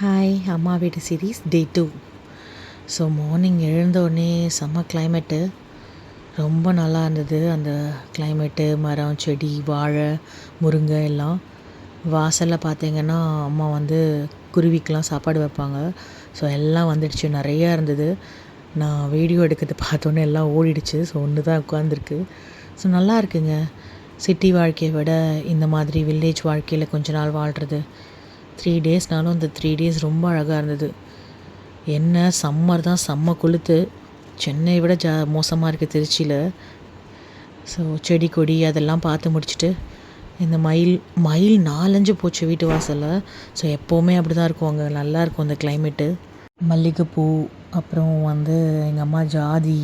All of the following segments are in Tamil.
ஹாய் அம்மா வீட்டு சீரீஸ் டே 2. ஸோ மார்னிங் எழுந்தோடனே செம்ம கிளைமேட்டு ரொம்ப நல்லா இருந்தது. அந்த கிளைமேட்டு, மரம், செடி, வாழை, முருங்கை எல்லாம். வாசலில் பார்த்தீங்கன்னா அம்மா குருவிக்கெலாம் சாப்பாடு வைப்பாங்க. ஸோ எல்லாம் வந்துடுச்சு, நிறையா இருந்தது. நான் வீடியோ எடுக்கிறது பார்த்தோன்னே எல்லாம் ஓடிடுச்சு. ஸோ ஒன்று தான் உட்காந்துருக்கு. ஸோ நல்லா இருக்குங்க. சிட்டி வாழ்க்கையை விட இந்த மாதிரி வில்லேஜ் வாழ்க்கையில் கொஞ்ச நாள் வாழ்கிறது 3 டேஸ்னாலும் அந்த 3 டேஸ் ரொம்ப அழகாக இருந்தது. என்ன சம்மர் தான், செம்ம கொளுத்து. சென்னையை விட மோசமாக இருக்குது திருச்சியில். ஸோ செடி கொடி அதெல்லாம் பார்த்து முடிச்சுட்டு இந்த மயில் 4-5 போச்சு வீட்டு வாசலில். ஸோ எப்போவுமே அப்படி தான் இருக்கும் அங்கே. நல்லாயிருக்கும் அந்த கிளைமேட்டு. மல்லிகைப்பூ, அப்புறம் எங்கள் அம்மா ஜாதி,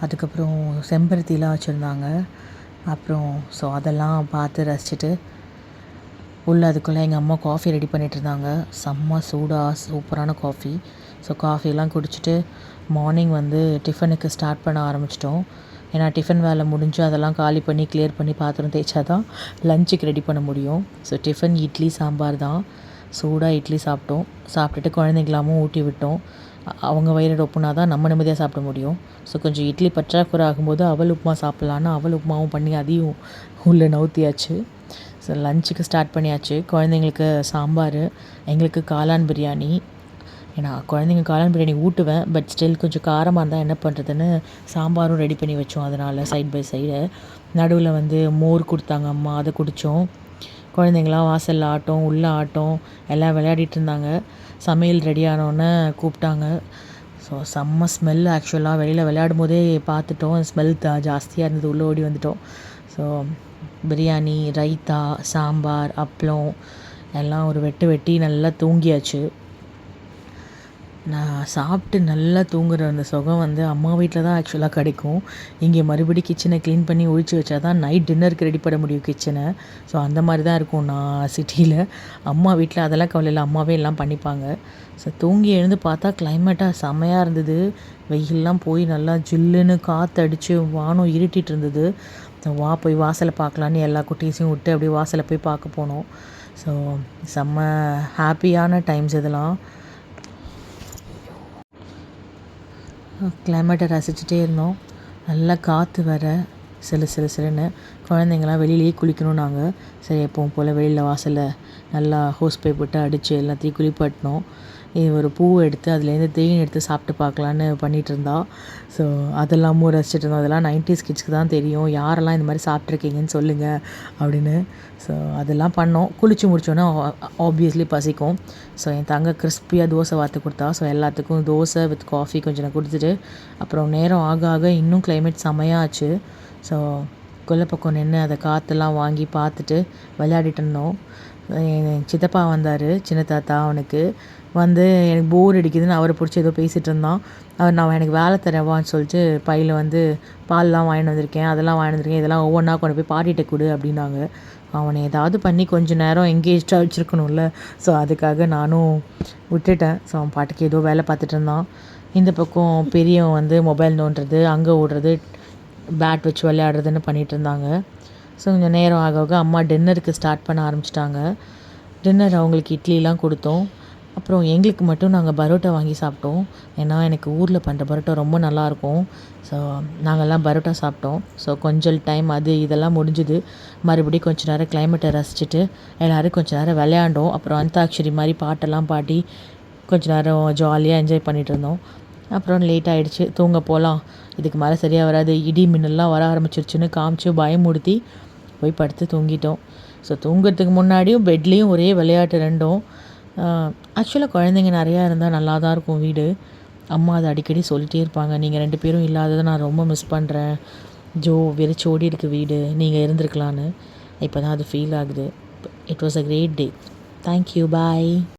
அதுக்கப்புறம் செம்பருத்திலாம் வச்சுருந்தாங்க. அப்புறம் ஸோ அதெல்லாம் பார்த்து ரசிச்சுட்டு அதுக்குள்ளே எங்கள் அம்மா காஃபி ரெடி பண்ணிகிட்ருந்தாங்க. செம்ம சூடாக சூப்பரான காஃபி. ஸோ காஃபியெல்லாம் குடிச்சிட்டு மார்னிங் டிஃபனுக்கு ஸ்டார்ட் பண்ண ஆரம்பிச்சிட்டோம். ஏன்னா டிஃபன் வேலை முடிஞ்சு அதெல்லாம் காலி பண்ணி கிளியர் பண்ணி பாத்திரம் தேய்ச்சா தான் லஞ்சுக்கு ரெடி பண்ண முடியும். ஸோ டிஃபன் இட்லி சாம்பார் தான். சூடாக இட்லி சாப்பிட்டோம். சாப்பிட்டுட்டு குழந்தைங்களாமும் ஊட்டி விட்டோம். அவங்க வயிறு ரொப்புனா தான் நம்ம நிம்மதியாக சாப்பிட முடியும். ஸோ கொஞ்சம் இட்லி பற்றாக்குறை ஆகும்போது அவல் உப்புமா சாப்பிட்லான்னு அவல் உப்புமாவும் பண்ணி அதையும் உள்ளே நவுத்தியாச்சு. ஸோ லஞ்சுக்கு ஸ்டார்ட் பண்ணியாச்சு. குழந்தைங்களுக்கு சாம்பார், எங்களுக்கு காளான் பிரியாணி. ஏன்னா குழந்தைங்க காளான் பிரியாணி ஊட்டுவேன், பட் ஸ்டில் கொஞ்சம் காரமாக இருந்தால் என்ன பண்ணுறதுன்னு சாம்பாரும் ரெடி பண்ணி வச்சோம். அதனால் சைட் பை சைடு நடுவில் மோர் கொடுத்தாங்க அம்மா, அதை குடித்தோம். குழந்தைங்களாம் வாசலில் ஆட்டம், உள்ளே ஆட்டம், எல்லாம் விளையாடிட்டு இருந்தாங்க. சமையல் ரெடி ஆனோடனே கூப்பிட்டாங்க. ஸோ செம்ம ஸ்மெல். ஆக்சுவலாக வெளியில் விளையாடும் போதே பார்த்துட்டோம், ஸ்மெல் ஜாஸ்தியாக இருந்தது. உள்ளே ஓடி வந்துட்டோம். ஸோ பிரியாணி, ரைத்தா, சாம்பார், அப்பளம் எல்லாம் ஒரு வெட்டி நல்லா தூங்கியாச்சு. நான் சாப்பிட்டு நல்லா தூங்குகிற அந்த சுகம் அம்மா வீட்டில் தான் ஆக்சுவலாக கிடைக்கும். இங்கே மறுபடியும் கிச்சனை க்ளீன் பண்ணி ஒழிச்சு வச்சா தான் நைட் டின்னருக்கு ரெடி பண்ண முடியும் கிச்சனை. ஸோ அந்த மாதிரி தான் இருக்கும் நான் சிட்டியில். அம்மா வீட்டில் அதெல்லாம் கவலை இல்லை, அம்மாவே எல்லாம் பண்ணிப்பாங்க. ஸோ தூங்கி எழுந்து பார்த்தா கிளைமேட்டாக செம்மையாக இருந்தது. வெயிலெலாம் போய் நல்லா ஜில்லுன்னு காற்று அடித்து வானம் இருட்டிகிட்டு இருந்தது. போய் வாசலை பார்க்கலான்னு எல்லா குட்டீஸையும் விட்டு அப்படியே வாசலை போய் பார்க்க போனோம். ஸோ செம்ம ஹாப்பியான டைம்ஸ் இதெல்லாம். கிளைமேட்டை ரசிச்சுட்டே இருந்தோம். நல்லா காற்று வர சிலுன்னு. குழந்தைங்களாம் வெளியிலேயே குளிக்கணும். நாங்கள் சரி எப்பவும் போல் வெளியில் வாசலில் நல்லா ஹோஸ் பைப் விட்டு அடித்து எல்லாத்தையும் குளிப்பாட்டினோம். ஒரு பூவை எடுத்து அதுலேருந்து தேன் எடுத்து சாப்பிட்டு பார்க்கலான்னு பண்ணிகிட்டு இருந்தா. ஸோ அதெல்லாமும் ரசிச்சுட்டு இருந்தோம். அதெல்லாம் 90s கிட்ஸ்க்கு தான் தெரியும், யாரெல்லாம் இந்த மாதிரி சாப்பிட்ருக்கீங்கன்னு சொல்லுங்கள் அப்படின்னு. ஸோ அதெல்லாம் பண்ணோம். குளித்து முடித்தோன்னே ஆப்வியஸ்லி பசிக்கும். ஸோ என் தங்க கிறிஸ்பியாக தோசை வார்த்து கொடுத்தா. ஸோ எல்லாத்துக்கும் தோசை வித் காஃபி கொஞ்சம் நான் கொடுத்துட்டு, அப்புறம் நேரம் ஆக ஆக இன்னும் கிளைமேட் செமையாச்சு. ஸோ கொல்லை பக்கம் நின்று அதை காற்றெல்லாம் வாங்கி பார்த்துட்டு விளையாடிட்டு இருந்தோம். என் சித்தப்பா வந்தார், சின்ன தாத்தா. அவனுக்கு எனக்கு போர் அடிக்குதுன்னு அவரை பிடிச்சி ஏதோ பேசிகிட்டு இருந்தான். நான் எனக்கு வேலை தரவான்னு சொல்லிட்டு பையில் பால்லாம் வாங்கிட்டு வந்திருக்கேன், அதெல்லாம் வாங்கிட்டு வந்திருக்கேன், இதெல்லாம் ஒவ்வொன்றா கொண்டு போய் பாட்டிகிட்ட கொடு அப்படின்னாங்க. அவனை ஏதாவது பண்ணி கொஞ்சம் நேரம் எங்கேஜாக வச்சுருக்கணும்ல. ஸோ அதுக்காக நானும் விட்டுட்டேன். ஸோ அவன் பாட்டுக்கு ஏதோ வேலை பார்த்துட்டு இருந்தான். இந்த பக்கம் பெரியவன் மொபைல் நோண்டுறது, அங்கே ஓடுறது, பேட் வச்சு விளையாடுறதுன்னு பண்ணிகிட்டு இருந்தாங்க. ஸோ கொஞ்சம் நேரம் ஆக ஆக அம்மா டின்னருக்கு ஸ்டார்ட் பண்ண ஆரம்பிச்சிட்டாங்க. டின்னர் அவங்களுக்கு இட்லிலாம் கொடுத்தோம். அப்புறம் எங்களுக்கு மட்டும் நாங்கள் பரோட்டா வாங்கி சாப்பிட்டோம். ஏன்னா எனக்கு ஊரில் பண்ணுற பரோட்டா ரொம்ப நல்லாயிருக்கும். ஸோ நாங்கள்லாம் பரோட்டா சாப்பிட்டோம். ஸோ கொஞ்சம் டைம் இதெல்லாம் முடிஞ்சுது. மறுபடியும் கொஞ்சம் நேரம் கிளைமேட்டை ரசிச்சுட்டு எல்லோரும் கொஞ்சம் நேரம் விளையாண்டோம். அப்புறம் அந்தாக்ஷரி மாதிரி பாட்டெல்லாம் பாடி கொஞ்சம் நேரம் ஜாலியாக என்ஜாய் பண்ணிகிட்டு இருந்தோம். அப்புறம் லேட் ஆகிடுச்சு, தூங்க போகலாம், இதுக்கு மேலே சரியாக வராது, இடி மின்னல்லாம் வர ஆரம்பிச்சிருச்சுன்னு காமிச்சு பயமுடுத்தி போய் படுத்து தூங்கிட்டோம். ஸோ தூங்குறதுக்கு முன்னாடியும் பெட்லேயும் ஒரே விளையாட்டு ரெண்டும். ஆக்சுவலாக குழந்தைங்க நிறையா இருந்தால் நல்லா தான் இருக்கும் வீடு. அம்மா அதை அடிக்கடி சொல்லிகிட்டே இருப்பாங்க, நீங்கள் 2 பேரும் இல்லாததை நான் ரொம்ப மிஸ் பண்ணுறேன் ஜோ, வெறிச்சு ஓடி இருக்கு வீடு, நீங்கள் இருந்திருக்கலான்னு. இப்போ தான் அது ஃபீல் ஆகுது. It was a great day. Thank you, bye.